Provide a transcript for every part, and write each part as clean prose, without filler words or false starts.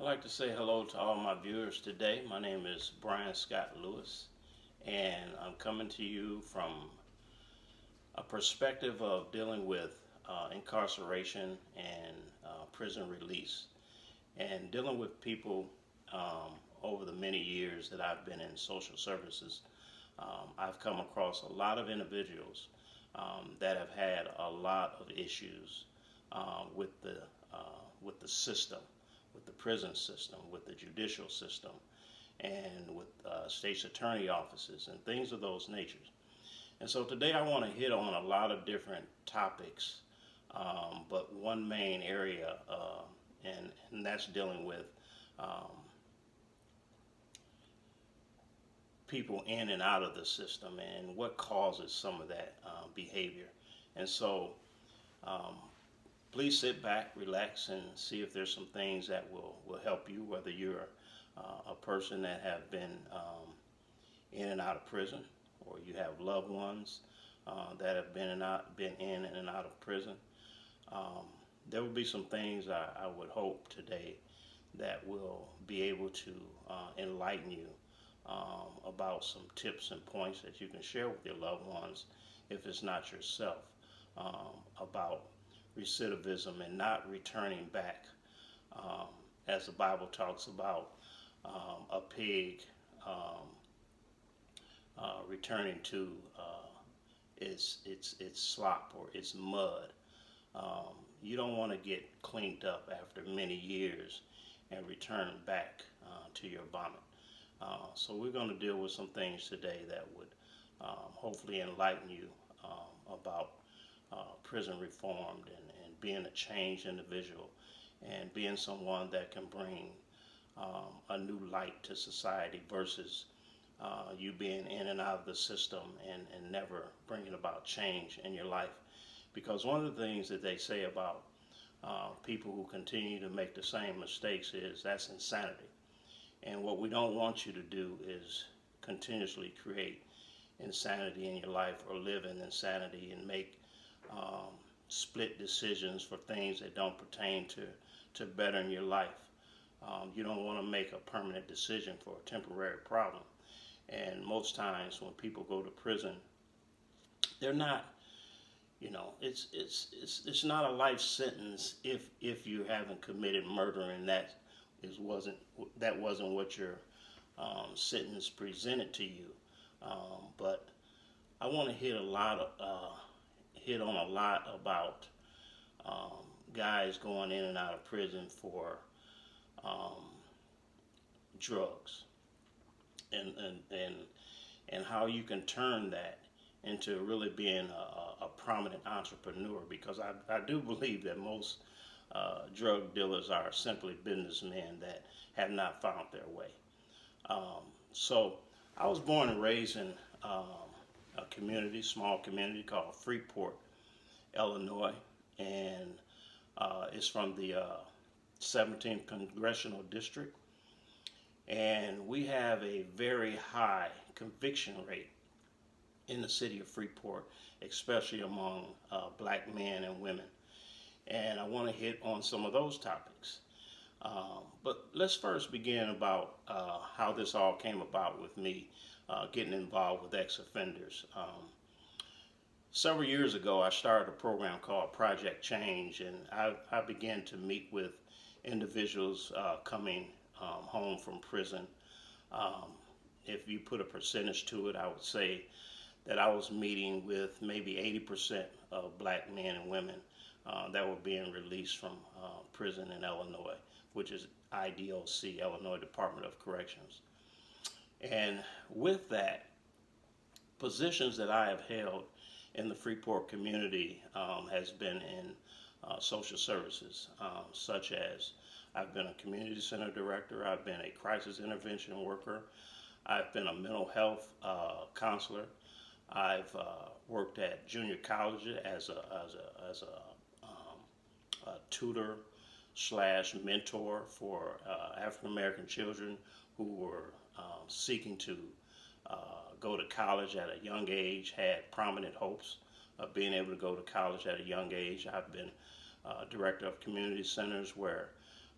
I'd like to say hello to all my viewers today. My name is Brian Scott Lewis, and I'm coming to you from a perspective of dealing with incarceration and prison release, and dealing with people um, over the many years that I've been in social services. I've come across a lot of individuals that have had a lot of issues with the system, with the prison system, with the judicial system, and with state's attorney offices and things of those natures. And so today I want to hit on a lot of different topics, but one main area, and that's dealing with um, people in and out of the system and what causes some of that behavior. And so um, please sit back, relax, and see if there's some things that will help you, whether you're a person that have been in and out of prison, or you have loved ones that have been in and out of prison. Um, there will be some things I would hope today that will be able to enlighten you about some tips and points that you can share with your loved ones if it's not yourself, about recidivism and not returning back, um, as the Bible talks about a pig um, returning to its slop or its mud. You don't want to get cleaned up after many years and return back to your vomit. So we're going to deal with some things today that would hopefully enlighten you about prison reformed and being a changed individual and being someone that can bring a new light to society versus you being in and out of the system and never bringing about change in your life. Because one of the things that they say about people who continue to make the same mistakes is that's insanity. And what we don't want you to do is continuously create insanity in your life or live in insanity and make um, split decisions for things that don't pertain to bettering your life. You don't want to make a permanent decision for a temporary problem. And most times when people go to prison, they're not, it's not a life sentence if you haven't committed murder and that wasn't what your sentence presented to you. But I want to hit on a lot about guys going in and out of prison for um, drugs and how you can turn that into really being a prominent entrepreneur, because I do believe that most drug dealers are simply businessmen that have not found their way. So I was born and raised in a small community called Freeport, Illinois, and it's from the 17th Congressional District. And we have a very high conviction rate in the city of Freeport, especially among black men and women. And I want to hit on some of those topics. But let's first begin about how this all came about with me getting involved with ex-offenders. Several years ago, I started a program called Project Change, and I began to meet with individuals coming home from prison. Um, if you put a percentage to it, I would say that I was meeting with maybe 80% of black men and women that were being released from prison in Illinois, which is IDOC, Illinois Department of Corrections. And with that, positions that I have held in the Freeport community has been in social services, such as I've been a community center director, I've been a crisis intervention worker, I've been a mental health counselor, I've worked at junior college a tutor slash mentor for African American children who were seeking to go to college at a young age, had prominent hopes of being able to go to college at a young age. I've been director of community centers where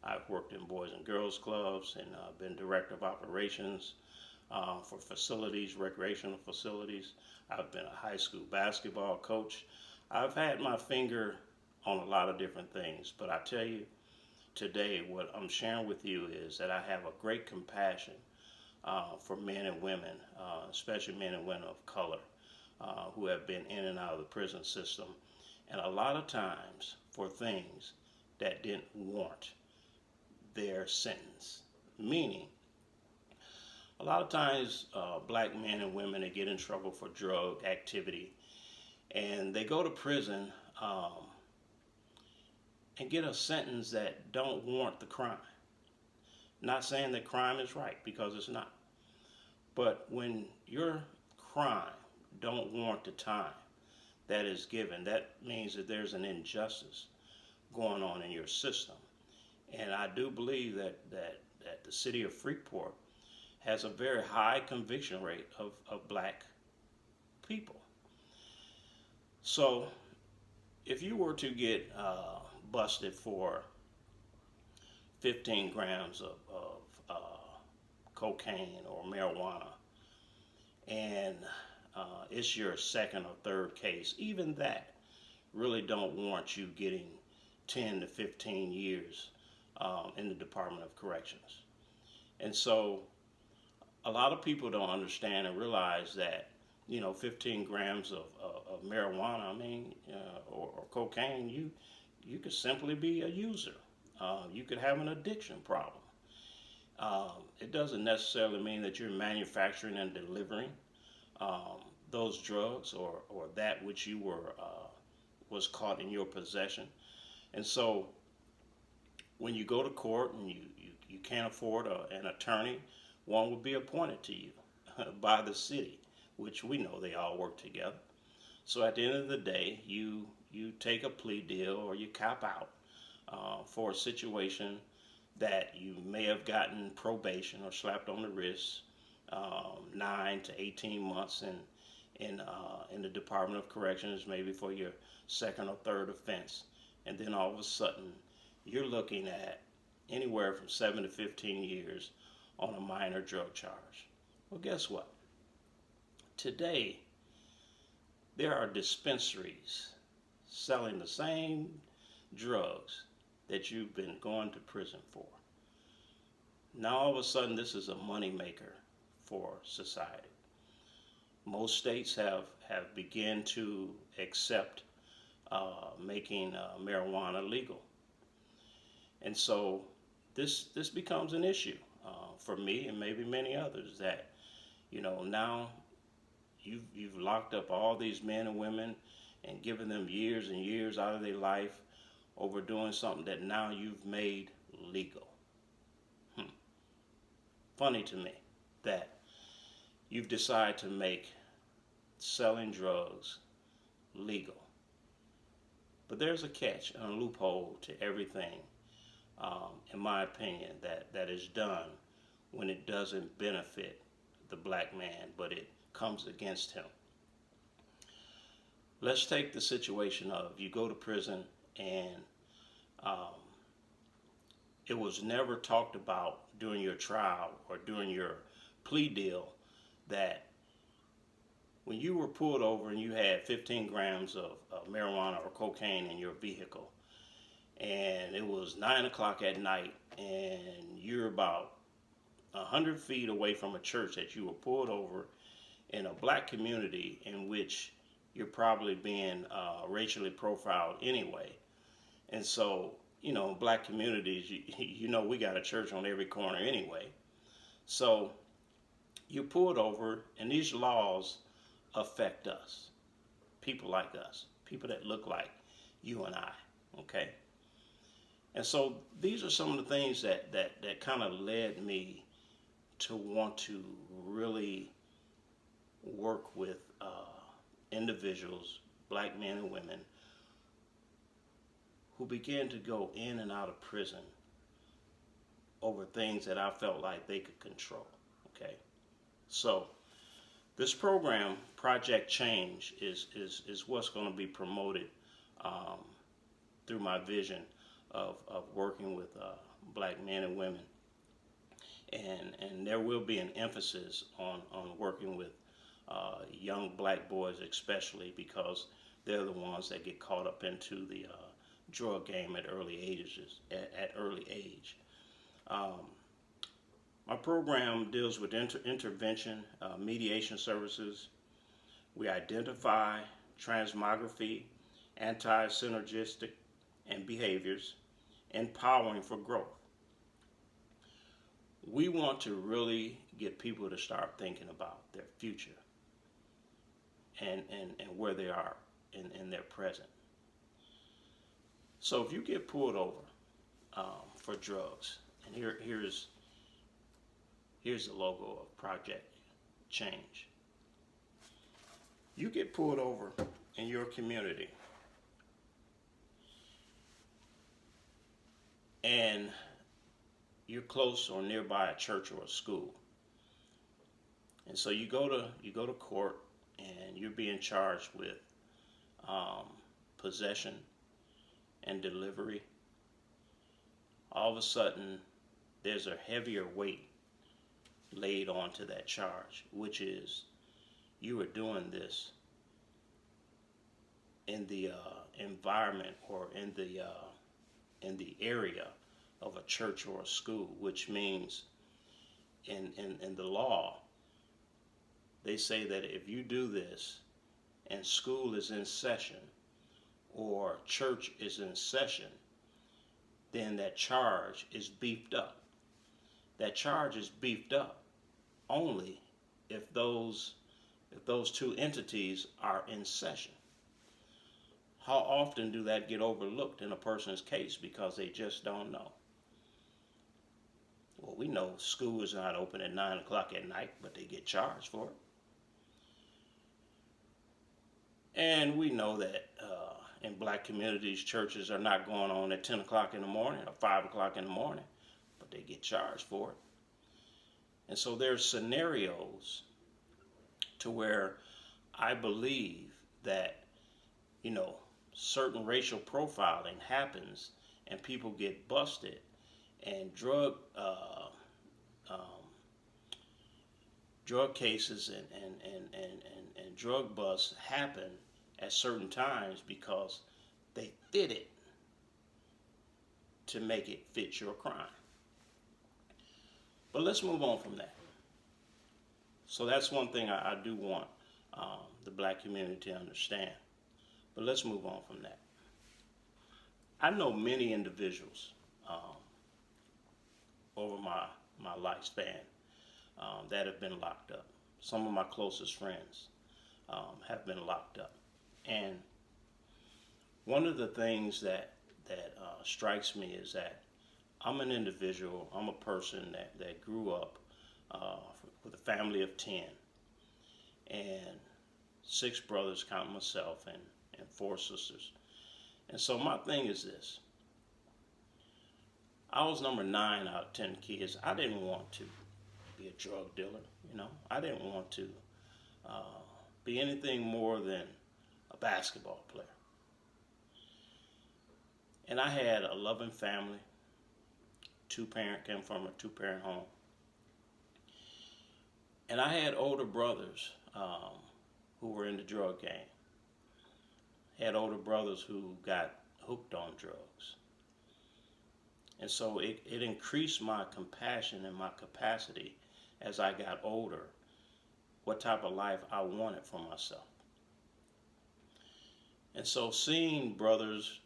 I've worked in Boys and Girls Clubs and been director of operations for facilities, recreational facilities. I've been a high school basketball coach. I've had my finger on a lot of different things, but I tell you, today what I'm sharing with you is that I have a great compassion for men and women, especially men and women of color who have been in and out of the prison system, and a lot of times for things that didn't warrant their sentence. Meaning, a lot of times black men and women, they get in trouble for drug activity and they go to prison and get a sentence that don't warrant the crime. Not saying that crime is right, because it's not. But when your crime don't warrant the time that is given, that means that there's an injustice going on in your system. And I do believe that the city of Freeport has a very high conviction rate of black people. So if you were to get busted for 15 grams of cocaine or marijuana, and it's your second or third case, even that really don't warrant you getting 10 to 15 years in the Department of Corrections. And so a lot of people don't understand and realize that, 15 grams of marijuana, or cocaine, you could simply be a user. You could have an addiction problem. It doesn't necessarily mean that you're manufacturing and delivering those drugs or that which you was caught in your possession. And so when you go to court and you can't afford an attorney, one will be appointed to you by the city, which we know they all work together. So at the end of the day, you take a plea deal or you cop out for a situation that you may have gotten probation or slapped on the wrist, 9 to 18 months in the Department of Corrections, maybe for your second or third offense, and then all of a sudden you're looking at anywhere from 7 to 15 years on a minor drug charge. Well, guess what? Today, there are dispensaries selling the same drugs that you've been going to prison for. Now, all of a sudden, this is a moneymaker for society. Most states have begun to accept making marijuana legal. And so this becomes an issue for me and maybe many others, that now you've locked up all these men and women and given them years and years out of their life over doing something that now you've made legal. Funny to me that you've decided to make selling drugs legal. But there's a catch and a loophole to everything, in my opinion, that is done when it doesn't benefit the black man, but it comes against him. Let's take the situation of you go to prison and it was never talked about during your trial or during your plea deal that when you were pulled over and you had 15 grams of marijuana or cocaine in your vehicle, and it was 9 o'clock at night, and you're about 100 feet away from a church that you were pulled over in a black community in which you're probably being racially profiled anyway. And so, black communities, we got a church on every corner anyway. So you're pulled over, and these laws affect us, people like us, people that look like you and I, okay? And so these are some of the things that kind of led me to want to really work with individuals, black men and women, who began to go in and out of prison over things that I felt like they could control, okay? So this program, Project Change, is what's going to be promoted through my vision of working with black men and women. And there will be an emphasis on working with young black boys, especially because they're the ones that get caught up into the drug game at early ages. At early age, my program deals with intervention, mediation services. We identify transmography, anti-synergistic, and behaviors, empowering for growth. We want to really get people to start thinking about their future and where they are in their present. So if you get pulled over for drugs, and here's the logo of Project Change. You get pulled over in your community, and you're close or nearby a church or a school, and so you go to court, and you're being charged with possession and delivery. All of a sudden, there's a heavier weight laid onto that charge, which is you are doing this in the environment or in the area of a church or a school, which means in the law, they say that if you do this and school is in session or church is in session, then that charge is beefed up. That charge is beefed up only if those two entities are in session. How often do that get overlooked in a person's case because they just don't know? Well, we know school is not open at 9 o'clock at night, but they get charged for it. And we know that in black communities, churches are not going on at 10 o'clock in the morning or 5 o'clock in the morning, but they get charged for it. And so there's scenarios to where I believe that, certain racial profiling happens and people get busted, and drug cases and drug busts happen at certain times because they fit it to make it fit your crime. But let's move on from that. So that's one thing I do want the black community to understand. But let's move on from that. I know many individuals over my lifespan that have been locked up. Some of my closest friends have been locked up. And one of the things that strikes me is that I'm an individual, I'm a person that grew up with a family of 10 and 6 brothers, counting myself, and 4 sisters. And so my thing is this. I was number 9 out of 10 kids. I didn't want to be a drug dealer, I didn't want to be anything more than a basketball player. And I had a loving family. Came from a 2-parent home. And I had older brothers who were in the drug game. Had older brothers who got hooked on drugs. And so it increased my compassion and my capacity as I got older, what type of life I wanted for myself. And so seeing brothers,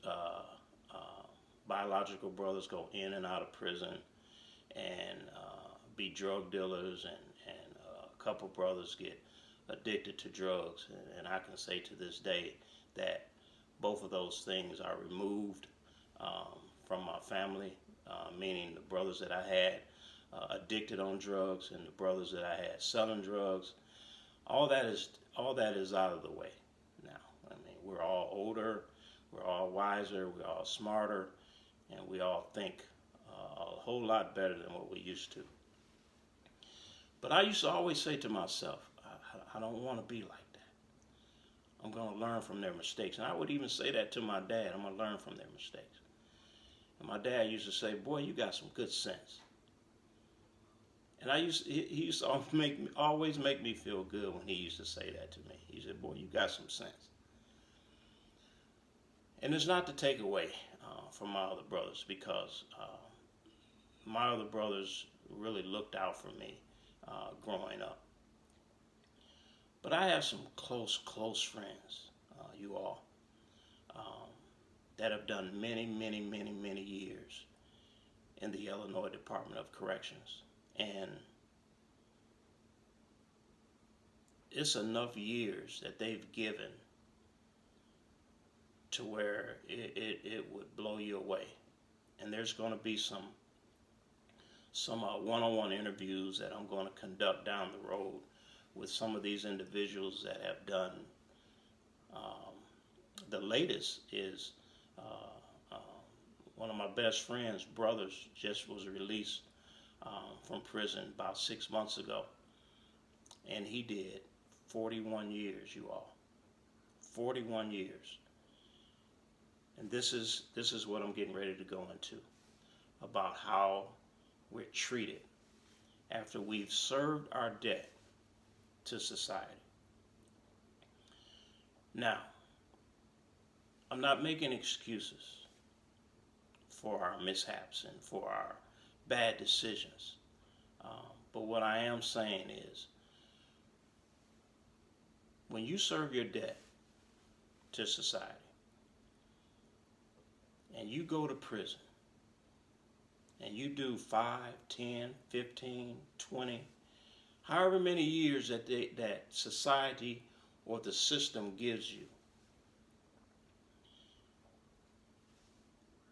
biological brothers, go in and out of prison and be drug dealers, and a couple brothers get addicted to drugs, and I can say to this day that both of those things are removed from my family, meaning the brothers that I had addicted on drugs and the brothers that I had selling drugs. All that is out of the way now. I mean, we're all older, we're all wiser, we're all smarter, and we all think a whole lot better than what we used to. But I used to always say to myself, I don't want to be like that. I'm going to learn from their mistakes. And I would even say that to my dad. I'm going to learn from their mistakes. And my dad used to say, "Boy, you got some good sense." And he used to always make me feel good when he used to say that to me. He said, "Boy, you got some sense." And it's not to take away from my other brothers, because my other brothers really looked out for me growing up. But I have some close friends, you all, um, that have done many years in the Illinois Department of Corrections. And it's enough years that they've given to where it would blow you away. And there's going to be some one-on-one interviews that I'm going to conduct down the road with some of these individuals that have done. The latest is one of my best friend's brothers just was released from prison about 6 months ago, and he did 41 years, you all. 41 years. And this is what I'm getting ready to go into, about how we're treated after we've served our debt to society. Now, I'm not making excuses for our mishaps and for our bad decisions. But what I am saying is, when you serve your debt to society and you go to prison and you do 5, 10, 15, 20, however many years that society or the system gives you,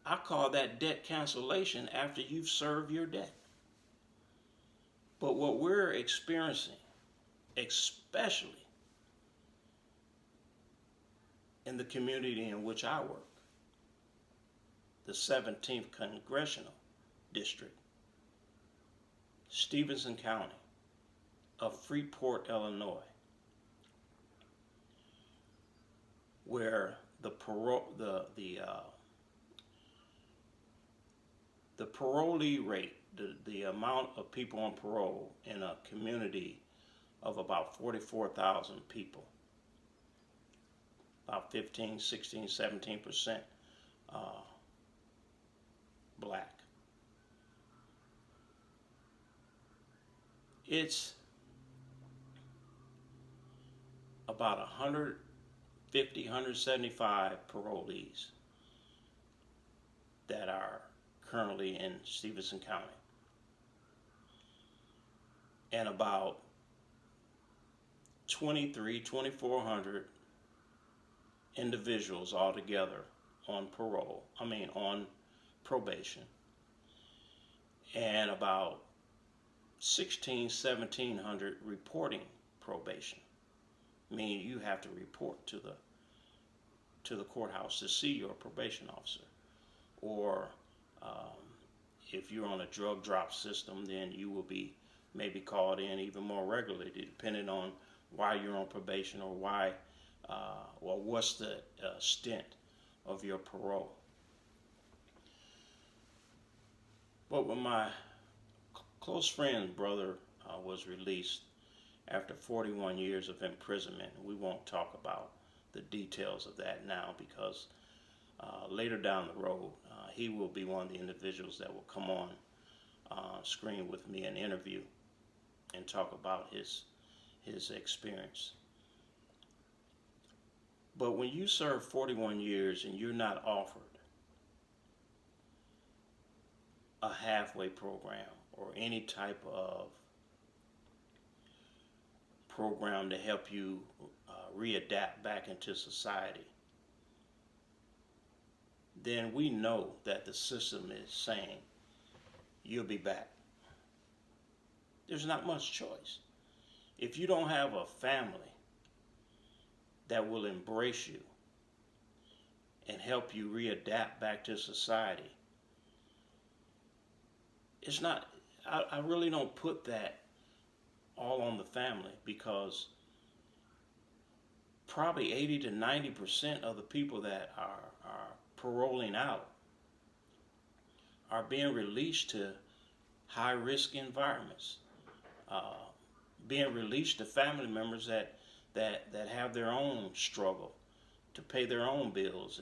I call that debt cancellation after you've served your debt. But what we're experiencing, especially in the community in which I work, the 17th Congressional District, Stevenson County of Freeport, Illinois, where the parolee rate, the amount of people on parole in a community of about 44,000 people, about 15, 16, 17% black. It's about 150, 175 parolees that are currently in Stevenson County, and about 2,400 individuals altogether on probation, and about 1,700 reporting probation, meaning you have to report to the courthouse to see your probation officer. Or if you're on a drug drop system, then you will be maybe called in even more regularly, depending on why you're on probation, or what's the stint of your parole. But when my close friend's brother was released after 41 years of imprisonment, we won't talk about the details of that now, because later down the road, he will be one of the individuals that will come on screen with me and interview and talk about his experience. But when you serve 41 years and you're not offered a halfway program or any type of program to help you readapt back into society, then we know that the system is saying you'll be back. There's not much choice. If you don't have a family that will embrace you and help you readapt back to society, it's not, I really don't put that all on the family, because probably 80 to 90% of the people that are paroling out are being released to high-risk environments, uh, being released to family members that have their own struggle to pay their own bills,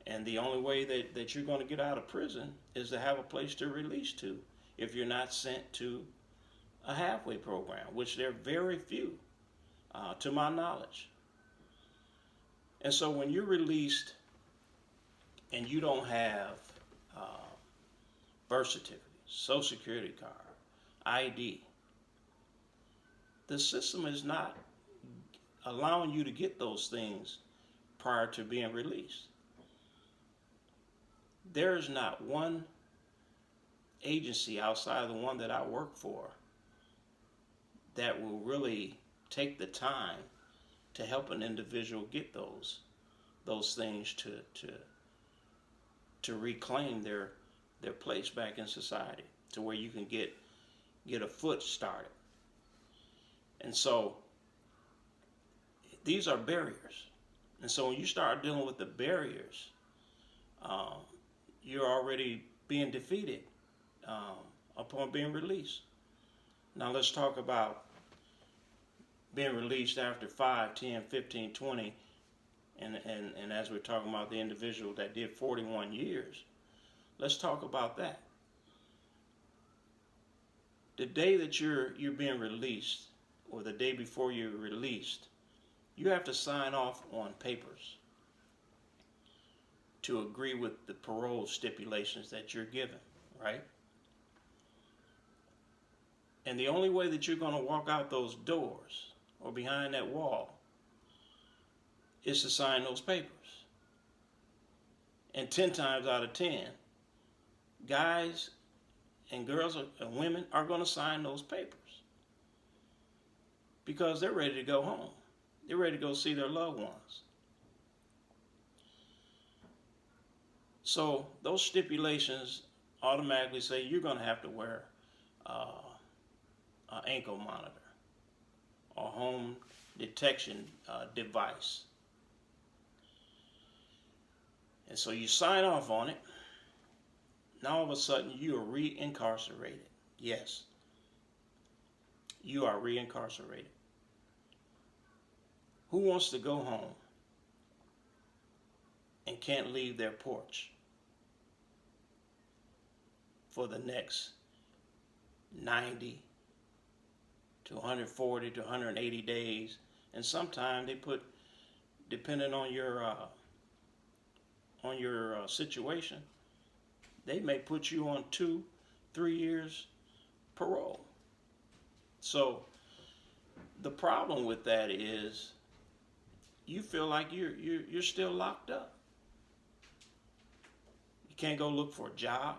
and the only way that you're going to get out of prison is to have a place to release to if you're not sent to a halfway program, which there are very few, to my knowledge. And so when you're released and you don't have birth certificate, social security card, ID, the system is not allowing you to get those things prior to being released. There is not one agency outside of the one that I work for that will really take the time to help an individual get those things to reclaim their place back in society, to where you can get a foot started. And so these are barriers. And so when you start dealing with the barriers, you're already being defeated upon being released. Now let's talk about being released after 5, 10, 15, 20, and as we're talking about the individual that did 41 years, let's talk about that. The day that you're being released, or the day before you're released, you have to sign off on papers to agree with the parole stipulations that you're given, right? And the only way that you're going to walk out those doors or behind that wall is to sign those papers. And 10 times out of 10, guys and girls and women are going to sign those papers because they're ready to go home. They're ready to go see their loved ones. So those stipulations automatically say you're going to have to wear an ankle monitor or home detection device. And so you sign off on it. Now all of a sudden you are reincarcerated. Yes, you are reincarcerated. Who wants to go home and can't leave their porch for the next 90 to 140 to 180 days? And sometimes they put, depending on your situation, they may put you on 2-3 years parole. So the problem with that is you feel like you're still locked up. You can't go look for a job.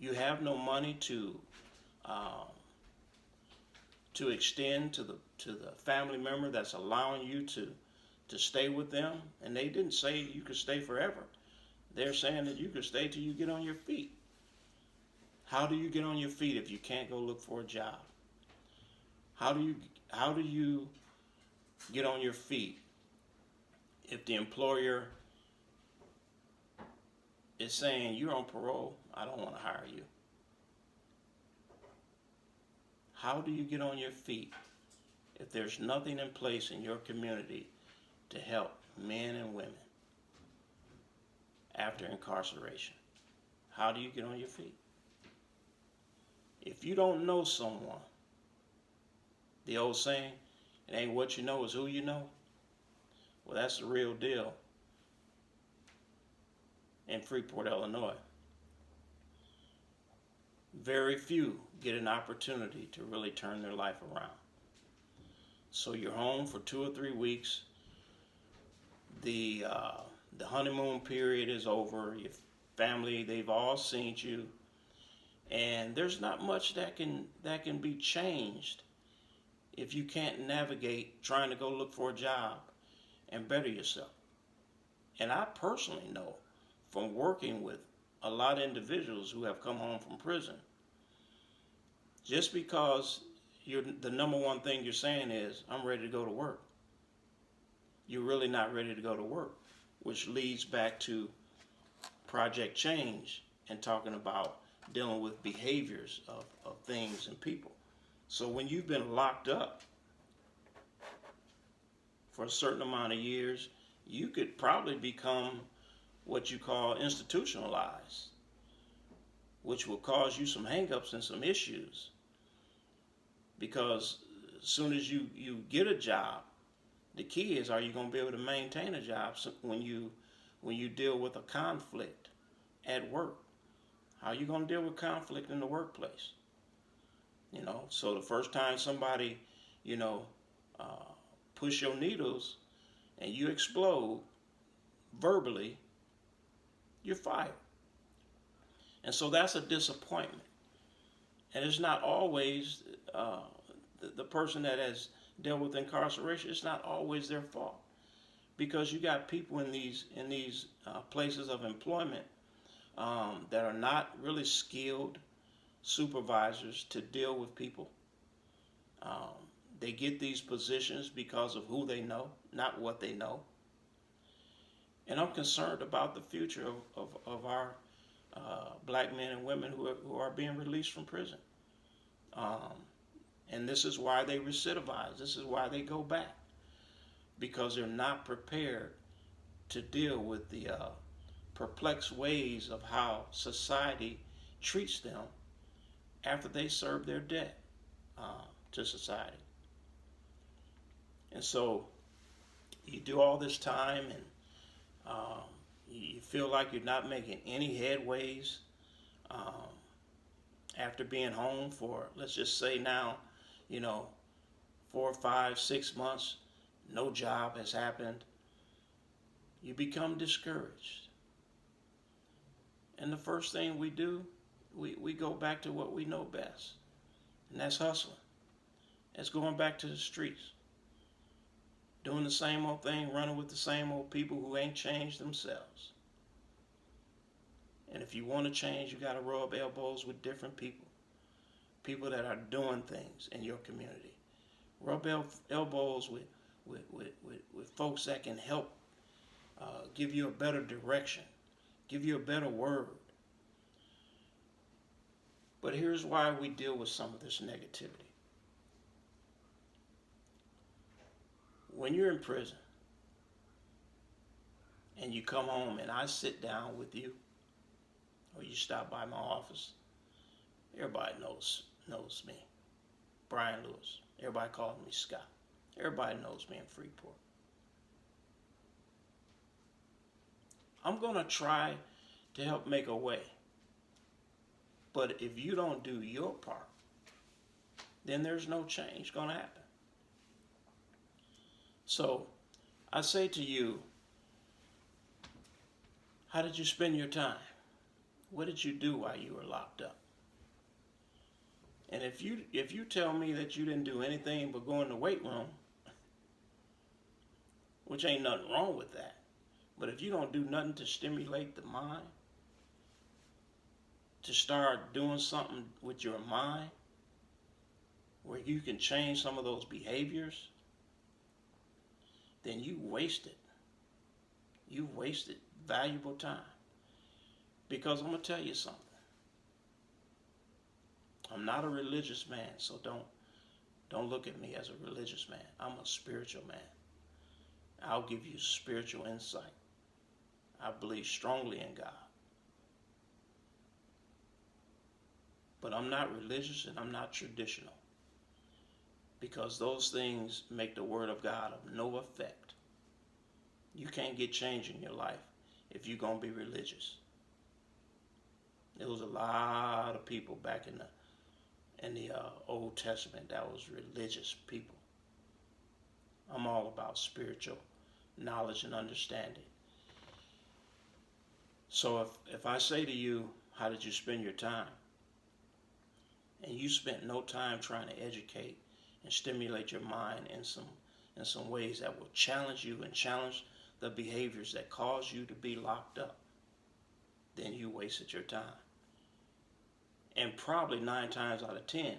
You have no money to extend to the family member that's allowing you to stay with them. And they didn't say you could stay forever. They're saying that you could stay till you get on your feet. How do you get on your feet if you can't go look for a job? How do you get on your feet if the employer is saying you're on parole, I don't want to hire you? How do you get on your feet if there's nothing in place in your community to help men and women after incarceration? How do you get on your feet? If you don't know someone, the old saying, it ain't what you know, it's who you know. Well, that's the real deal in Freeport, Illinois. Very few get an opportunity to really turn their life around. So you're home for 2 or 3 weeks. The honeymoon period is over. Your family, they've all seen you, and there's not much that can be changed if you can't navigate trying to go look for a job and better yourself. And I personally know from working with a lot of individuals who have come home from prison, just because the number one thing you're saying is, I'm ready to go to work, you're really not ready to go to work, which leads back to Project Change and talking about dealing with behaviors of things and people. So when you've been locked up for a certain amount of years, you could probably become what you call institutionalized, which will cause you some hangups and some issues. Because as soon as you get a job, the key is, are you going to be able to maintain a job when you deal with a conflict at work? How are you going to deal with conflict in the workplace? So the first time somebody, you know, push your needles and you explode verbally, you're fired. And so that's a disappointment. And it's not always the person that has dealt with incarceration. It's not always their fault, because you got people in these places of employment that are not really skilled supervisors to deal with people. They get these positions because of who they know, not what they know. And I'm concerned about the future of our black men and women who are being released from prison. And this is why they recidivize. This is why they go back, because they're not prepared to deal with the perplexed ways of how society treats them after they serve their debt to society. And so you do all this time, and you feel like you're not making any headways after being home for, let's just say now, 4, 5, 6 months, no job has happened. You become discouraged. And the first thing we do, we go back to what we know best, and that's hustling. That's going back to the streets, doing the same old thing, running with the same old people who ain't changed themselves. And if you want to change, you got to rub elbows with different people that are doing things in your community. Rub elbows with folks that can help give you a better direction, give you a better word. But here's why we deal with some of this negativity. When you're in prison and you come home and I sit down with you, or you stop by my office, everybody knows me. Brian Lewis. Everybody calls me Scott. Everybody knows me in Freeport. I'm going to try to help make a way. But if you don't do your part, then there's no change going to happen. So I say to you, how did you spend your time? What did you do while you were locked up? And if you tell me that you didn't do anything but go in the weight room, which ain't nothing wrong with that, but if you don't do nothing to stimulate the mind, to start doing something with your mind where you can change some of those behaviors, then you wasted valuable time. Because I'm going to tell you something. I'm not a religious man, so don't look at me as a religious man. I'm a spiritual man. I'll give you spiritual insight. I believe strongly in God. But I'm not religious and I'm not traditional, because those things make the Word of God of no effect. You can't get change in your life if you're going to be religious. There was a lot of people back in the Old Testament that was religious people. I'm all about spiritual knowledge and understanding. So if I say to you, how did you spend your time? And you spent no time trying to educate and stimulate your mind in some ways that will challenge you and challenge the behaviors that cause you to be locked up, then you wasted your time. And probably 9 times out of 10,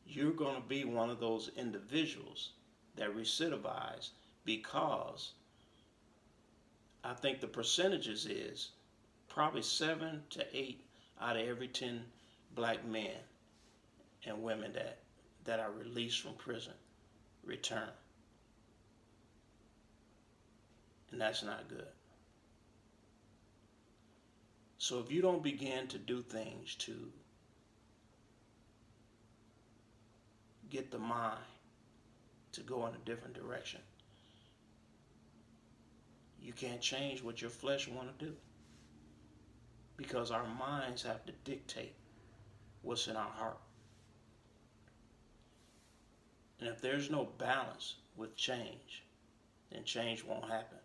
you're going to be one of those individuals that recidivize, because I think the percentages is probably 7 to 8 out of every 10 black men and women that are released from prison return. And that's not good. So if you don't begin to do things to get the mind to go in a different direction, you can't change what your flesh want to do. Because our minds have to dictate what's in our heart. And if there's no balance with change, then change won't happen.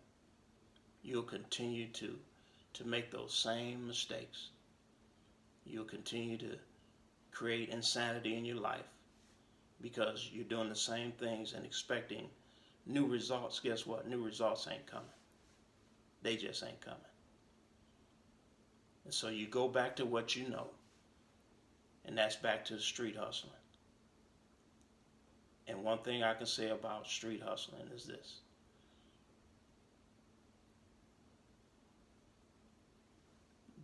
You'll continue to make those same mistakes. You'll continue to create insanity in your life because you're doing the same things and expecting new results. Guess what? New results ain't coming. They just ain't coming. And so you go back to what you know, and that's back to the street hustling. And one thing I can say about street hustling is this.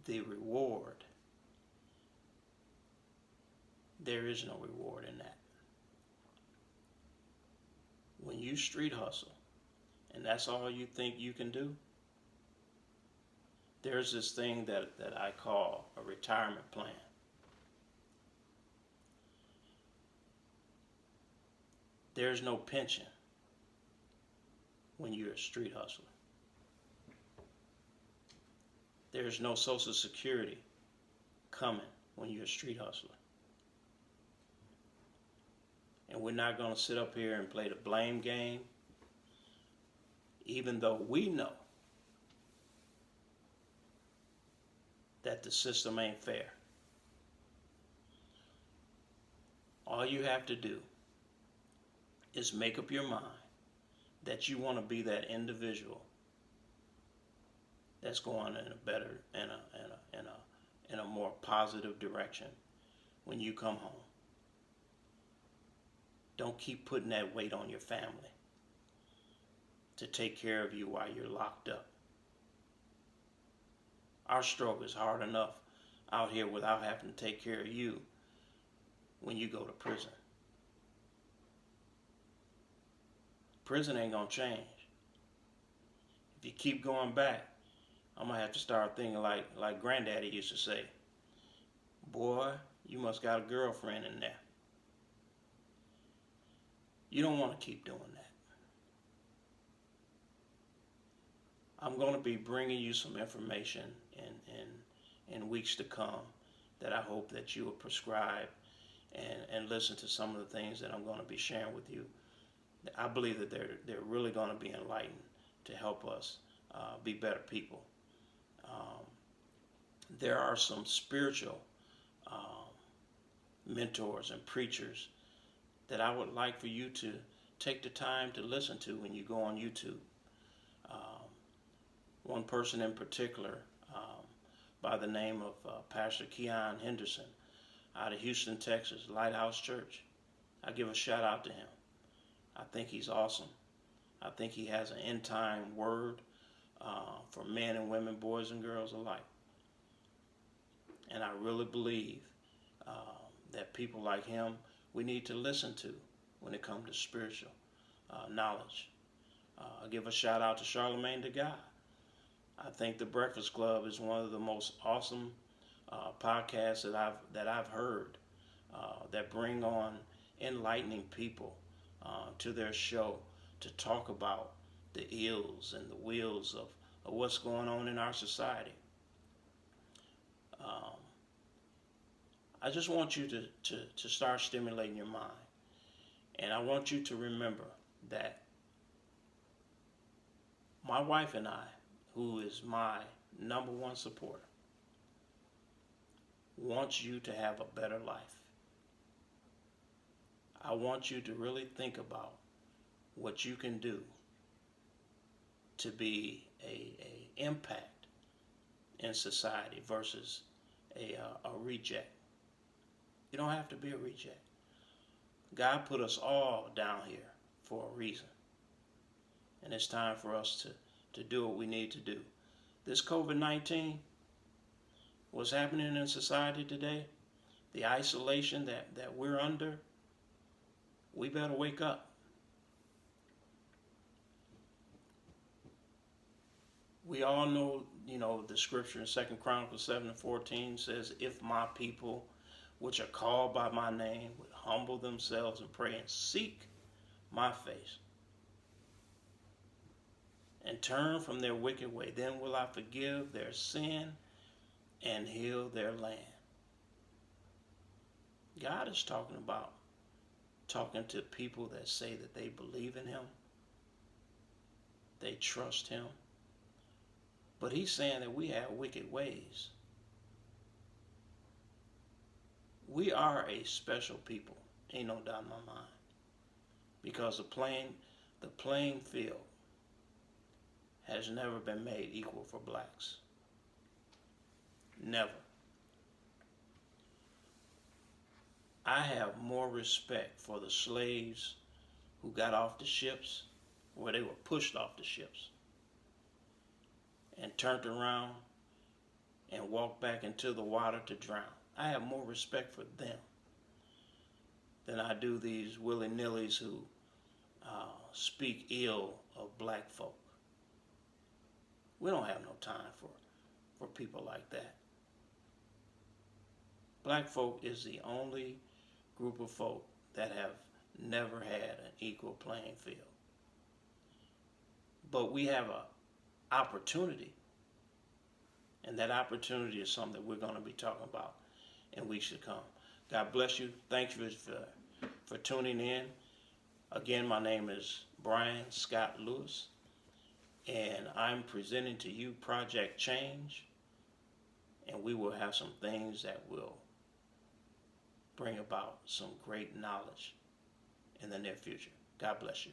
The reward, there is no reward in that. When you street hustle, and that's all you think you can do, there's this thing that I call a retirement plan. There's no pension when you're a street hustler. There's no Social Security coming when you're a street hustler. And we're not going to sit up here and play the blame game, even though we know that the system ain't fair. All you have to do is make up your mind that you want to be that individual that's going in a better, in a more positive direction when you come home. Don't keep putting that weight on your family to take care of you while you're locked up. Our struggle is hard enough out here without having to take care of you when you go to prison. Prison ain't gonna change. If you keep going back, I'm gonna have to start thinking like Granddaddy used to say, boy, you must got a girlfriend in there. You don't want to keep doing that. I'm going to be bringing you some information in weeks to come that I hope that you will prescribe and listen to some of the things that I'm going to be sharing with you. I believe that they're really going to be enlightened to help us be better people. There are some spiritual mentors and preachers that I would like for you to take the time to listen to when you go on YouTube. One person in particular, by the name of Pastor Keon Henderson, out of Houston, Texas, Lighthouse Church. I give a shout out to him. I think he's awesome. I think he has an end time word for men and women, boys and girls alike. And I really believe that people like him we need to listen to when it comes to spiritual knowledge. I give a shout out to Charlemagne the God. I think the Breakfast Club is one of the most awesome podcasts that I've heard that bring on enlightening people to their show to talk about the ills and the wills of what's going on in our society. I just want you to start stimulating your mind. And I want you to remember that my wife and I, who is my number one supporter, wants you to have a better life. I want you to really think about what you can do to be a impact in society versus a reject. You don't have to be a reject. God put us all down here for a reason. And it's time for us to do what we need to do. This COVID-19, what's happening in society today, the isolation that we're under, we better wake up. We all know, the scripture in 2 Chronicles 7:14 says, if my people, which are called by my name, would humble themselves and pray and seek my face and turn from their wicked way, then will I forgive their sin and heal their land. God is talking to people that say that they believe in him, they trust him, but he's saying that we have wicked ways. We are a special people, ain't no doubt in my mind, because the playing field has never been made equal for blacks. Never. I have more respect for the slaves who got off the ships, where they were pushed off the ships, and turned around and walked back into the water to drown. I have more respect for them than I do these willy-nillys who speak ill of black folk. We don't have no time for people like that. Black folk is the only group of folk that have never had an equal playing field. But we have an opportunity, and that opportunity is something that we're going to be talking about in weeks to come. God bless you. Thank you for tuning in. Again, my name is Brian Scott Lewis, and I'm presenting to you Project Change, and we will have some things that will bring about some great knowledge in the near future. God bless you.